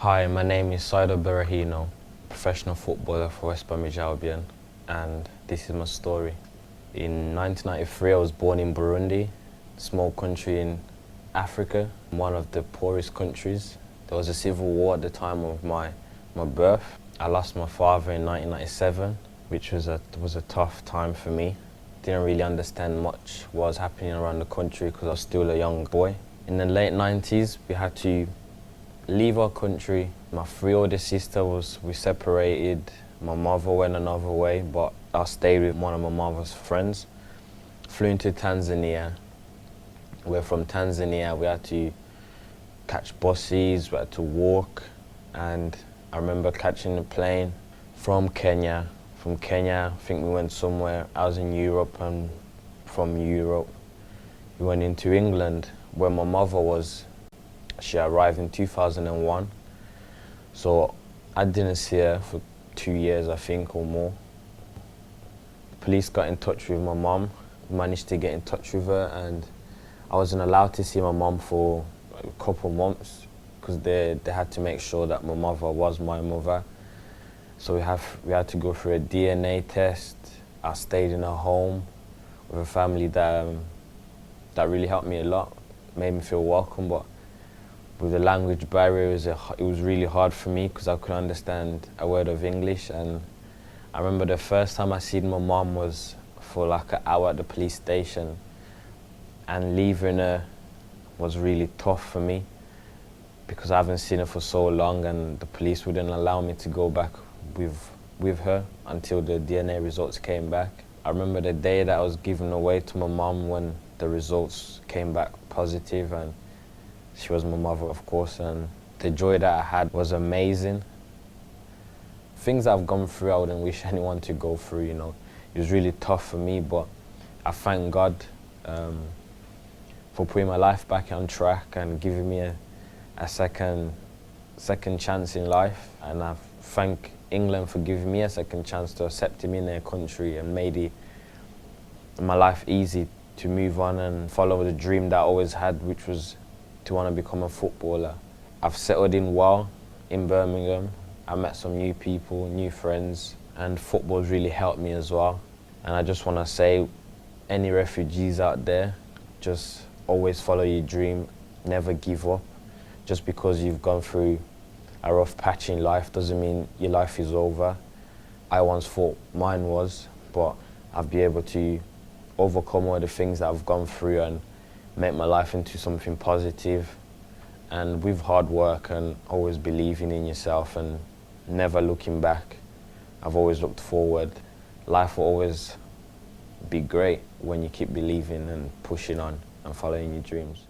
Hi, my name is Saido Berahino, professional footballer for West Bromwich, and this is my story. In 1993, I was born in Burundi, a small country in Africa, one of the poorest countries. There was a civil war at the time of my birth. I lost my father in 1997, which was a tough time for me. Didn't really understand much what was happening around the country because I was still a young boy. In the late 90s, we had to leave our country. My three older sisters, we separated. My mother went another way, but I stayed with one of my mother's friends. Flew into Tanzania. We're from Tanzania. We had to catch buses, we had to walk, and I remember catching a plane from Kenya. From Kenya, I think we went somewhere. I was in Europe, and from Europe, we went into England, where my mother was. She arrived in 2001, so I didn't see her for 2 years, I think, or more. The police got in touch with my mom, managed to get in touch with her, and I wasn't allowed to see my mom for a couple months because they had to make sure that my mother was my mother. So we had to go through a DNA test. I stayed in a home with a family that really helped me a lot, made me feel welcome, but with the language barrier, it was really hard for me because I couldn't understand a word of English. And I remember the first time I seen my mom was for like an hour at the police station, and leaving her was really tough for me because I haven't seen her for so long, and the police wouldn't allow me to go back with her until the DNA results came back. I remember the day that I was given away to my mom when the results came back positive, and she was my mother, of course, and the joy that I had was amazing. Things I've gone through, I wouldn't wish anyone to go through, you know. It was really tough for me, but I thank God for putting my life back on track and giving me a second chance in life. And I thank England for giving me a second chance to accept me in their country and made my life easy to move on and follow the dream that I always had, which was to want to become a footballer. I've settled in well in Birmingham. I met some new people, new friends, and football's really helped me as well. And I just want to say, any refugees out there, just always follow your dream, never give up. Just because you've gone through a rough patch in life doesn't mean your life is over. I once thought mine was, but I'll be able to overcome all the things that I've gone through and make my life into something positive. And with hard work and always believing in yourself and never looking back, I've always looked forward. Life will always be great when you keep believing and pushing on and following your dreams.